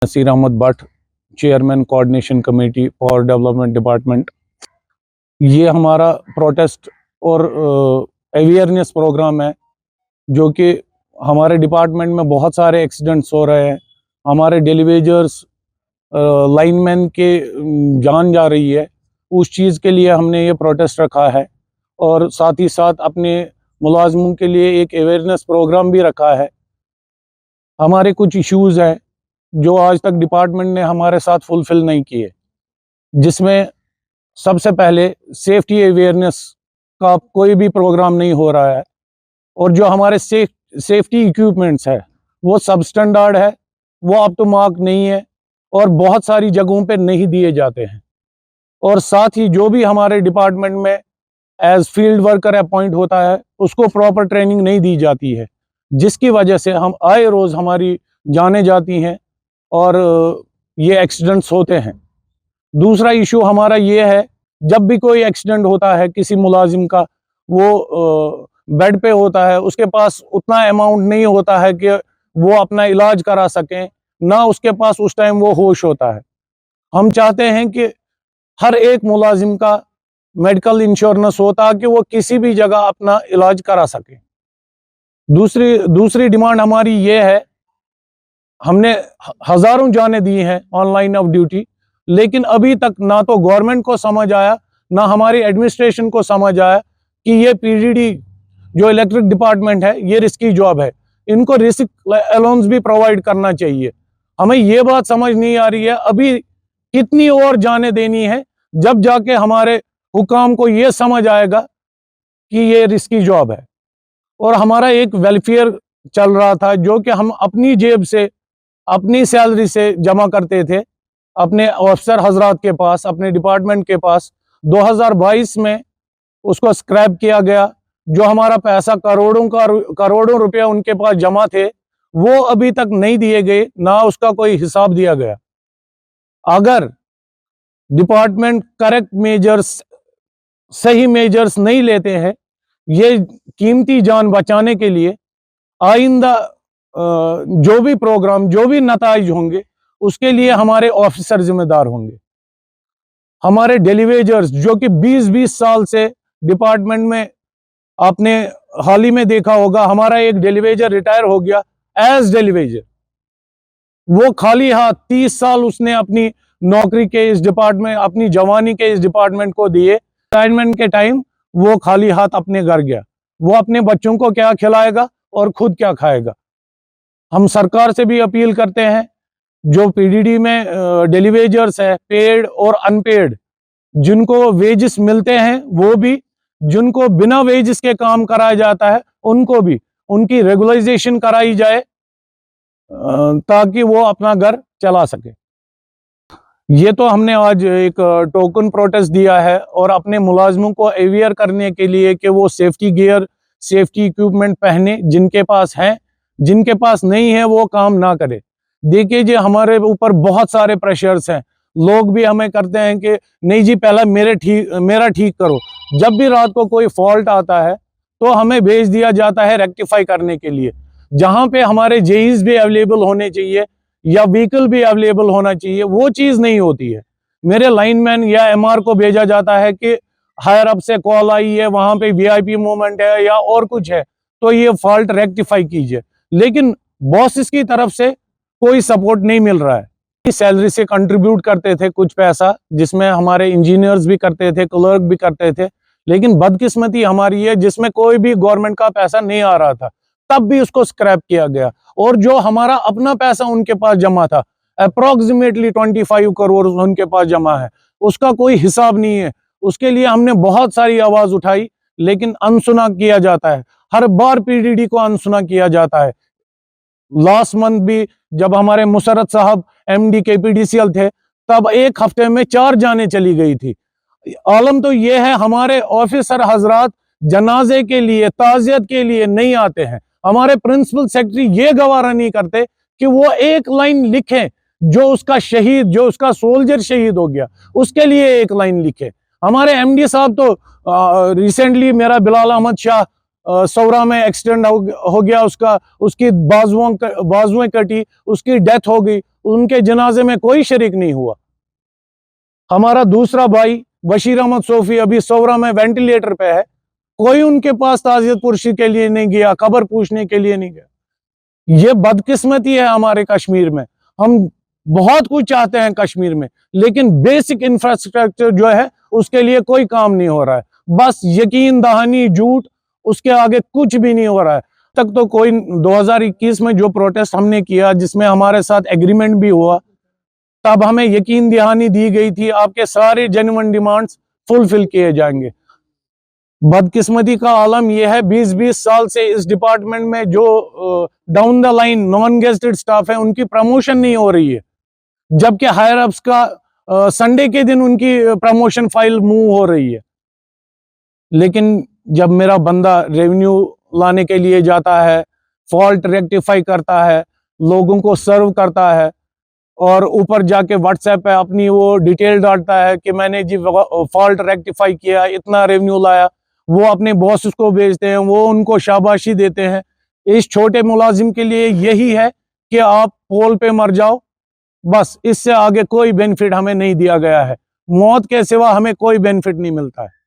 Naseer Ahmad Bhat, chairman coordination committee power development department. ये हमारा protest और अवेयरनेस प्रोग्राम है, जो कि हमारे डिपार्टमेंट में बहुत सारे एक्सीडेंट्स हो रहे हैं। हमारे डेलीवेजर्स लाइनमैन के जान जा रही है। उस चीज़ के लिए हमने ये प्रोटेस्ट रखा है और साथ ही साथ अपने मुलाजमों के लिए एक अवेयरनेस प्रोग्राम भी रखा है। हमारे कुछ इश्यूज़ हैं जो आज तक डिपार्टमेंट ने हमारे साथ फुलफिल नहीं किए, जिसमें सबसे पहले सेफ्टी अवेयरनेस का कोई भी प्रोग्राम नहीं हो रहा है और जो हमारे सेफ्टी इक्विपमेंट्स है वो सब स्टैंडर्ड है, वो अप टू मार्क नहीं है और बहुत सारी जगहों पे नहीं दिए जाते हैं। और साथ ही जो भी हमारे डिपार्टमेंट में एज फील्ड वर्कर अपॉइंट होता है उसको प्रॉपर ट्रेनिंग नहीं दी जाती है, जिसकी वजह से हम आए रोज़ हमारी जानें जाती हैं और ये एक्सीडेंट्स होते हैं। दूसरा इशू हमारा ये है, जब भी कोई एक्सीडेंट होता है किसी मुलाजिम का, वो बेड पे होता है, उसके पास उतना अमाउंट नहीं होता है कि वो अपना इलाज करा सकें, ना उसके पास उस टाइम वो होश होता है। हम चाहते हैं कि हर एक मुलाजिम का मेडिकल इंश्योरेंस हो ताकि वो किसी भी जगह अपना इलाज करा सके। दूसरी डिमांड हमारी ये है, हमने हजारों जानें दी हैं ऑनलाइन ऑफ ड्यूटी, लेकिन अभी तक ना तो गवर्नमेंट को समझ आया ना हमारी एडमिनिस्ट्रेशन को समझ आया कि ये पीडीडी जो इलेक्ट्रिक डिपार्टमेंट है ये रिस्की जॉब है, इनको रिस्क अलाउंस भी प्रोवाइड करना चाहिए। हमें ये बात समझ नहीं आ रही है अभी कितनी और जानें देनी है, जब जाके हमारे हुकाम को ये समझ आएगा कि ये रिस्की जॉब है। और हमारा एक वेलफेयर चल रहा था जो कि हम अपनी जेब से अपनी सैलरी से जमा करते थे अपने ऑफिसर हजरात के पास, अपने डिपार्टमेंट के पास। 2022 में उसको स्क्रैप किया गया। जो हमारा पैसा करोड़ों रुपया उनके पास जमा थे वो अभी तक नहीं दिए गए, ना उसका कोई हिसाब दिया गया। अगर डिपार्टमेंट करेक्ट मेजर्स, सही मेजर्स नहीं लेते हैं ये कीमती जान बचाने के लिए, आइंदा जो भी प्रोग्राम, जो भी नताइज होंगे उसके लिए हमारे ऑफिसर जिम्मेदार होंगे। हमारे डेलीवेजर्स जो कि 20-20 साल से डिपार्टमेंट में, आपने हाल ही में देखा होगा हमारा एक डेलीवेजर रिटायर हो गया एज डेलीवेजर। वो खाली हाथ 30 साल उसने अपनी नौकरी के इस डिपार्टमेंट, अपनी जवानी के इस डिपार्टमेंट को दिए। रिटायरमेंट के टाइम वो खाली हाथ अपने घर गया। वो अपने बच्चों को क्या खिलाएगा और खुद क्या खाएगा। हम सरकार से भी अपील करते हैं, जो पीडीडी में डेलीवेजर्स है, पेड और अनपेड, जिनको वेजेस मिलते हैं वो भी, जिनको बिना वेजेस के काम कराया जाता है उनको भी, उनकी रेगुलराइजेशन कराई जाए ताकि वो अपना घर चला सके। ये तो हमने आज एक टोकन प्रोटेस्ट दिया है और अपने मुलाजमों को अवेयर करने के लिए कि वो सेफ्टी गियर, सेफ्टी इक्विपमेंट पहने, जिनके पास है, जिनके पास नहीं है वो काम ना करे। देखिए जी, हमारे ऊपर बहुत सारे प्रेशर्स हैं। लोग भी हमें करते हैं कि नहीं जी पहला मेरा ठीक करो। जब भी रात को कोई फॉल्ट आता है तो हमें भेज दिया जाता है रेक्टिफाई करने के लिए, जहां पे हमारे जेईज भी अवेलेबल होने चाहिए या व्हीकल भी अवेलेबल होना चाहिए, वो चीज़ नहीं होती है। मेरे लाइनमैन या एमआर को भेजा जाता है कि हायर अप से कॉल आई है, वहां पे वीआईपी मूवमेंट है या और कुछ है तो ये फॉल्ट रेक्टिफाई कीजिए, लेकिन बॉसेस की तरफ से कोई सपोर्ट नहीं मिल रहा है। सैलरी से कंट्रीब्यूट करते थे कुछ पैसा, जिसमें हमारे इंजीनियर्स भी करते थे, क्लर्क भी करते थे, लेकिन बदकिस्मती हमारी है जिसमें कोई भी गवर्नमेंट का पैसा नहीं आ रहा था, तब भी उसको स्क्रैप किया गया। और जो हमारा अपना पैसा उनके पास जमा था, अप्रोक्सीमेटली 25 करोड़ उनके पास जमा है, उसका कोई हिसाब नहीं है। उसके लिए हमने बहुत सारी आवाज उठाई लेकिन अनसुना किया जाता है। हर बार पीडीडी को अनसुना किया जाता है। लास्ट मंथ भी जब हमारे मुसरत साहब एमडी केपीडीसीएल थे, तब एक हफ्ते में 4 जानें चली गई थी। आलम तो ये है, हमारे ऑफिसर हजरात जनाजे के लिए, ताजियत के लिए नहीं आते हैं। हमारे प्रिंसिपल सेक्रेटरी ये गवारा नहीं करते कि वो एक लाइन लिखें, जो उसका शहीद, जो उसका सोल्जर शहीद हो गया उसके लिए एक लाइन लिखे। हमारे एमडी साहब तो रिसेंटली मेरा बिलाल अहमद शाह सौरा में एक्सीडेंट हो गया, उसकी बाजुएं कटी, उसकी डेथ हो गई, उनके जनाजे में कोई शरीक नहीं हुआ। हमारा दूसरा भाई बशीर अहमद सोफी अभी सौरा में वेंटिलेटर पे है, कोई उनके पास ताज़ियत पुरसी के लिए नहीं गया, खबर पूछने के लिए नहीं गया। ये बदकिस्मती है हमारे कश्मीर में। हम बहुत कुछ चाहते हैं कश्मीर में, लेकिन बेसिक इंफ्रास्ट्रक्चर जो है उसके लिए कोई काम नहीं हो रहा है। बस यकीन दहानी, झूठ, उसके आगे कुछ भी नहीं हो रहा है। तक तो कोई 2021 में जो प्रोटेस्ट हमने किया, जिसमें हमारे साथ एग्रीमेंट भी हुआ, तब हमें यकीन दहानी दी गई थी आपके सारे जेन्युइन डिमांड्स फुलफिल किए जाएंगे। बदकिस्मती का आलम यह है, 20-20 साल से इस डिपार्टमेंट में जो down the line non gazetted staff है, उनकी प्रमोशन नहीं हो रही है, जबकि हायर अप्स का संडे के दिन उनकी प्रमोशन फाइल मूव हो रही है। लेकिन जब मेरा बंदा रेवेन्यू लाने के लिए जाता है, फॉल्ट रेक्टिफाई करता है, लोगों को सर्व करता है, और ऊपर जाके व्हाट्सएप पे अपनी वो डिटेल डालता है कि मैंने जी फॉल्ट रेक्टिफाई किया, इतना रेवेन्यू लाया, वो अपने बॉस को भेजते हैं, वो उनको शाबाशी देते हैं। इस छोटे मुलाजिम के लिए यही है कि आप पोल पे मर जाओ, बस इससे आगे कोई बेनिफिट हमें नहीं दिया गया है। मौत के सिवा हमें कोई बेनिफिट नहीं मिलता है।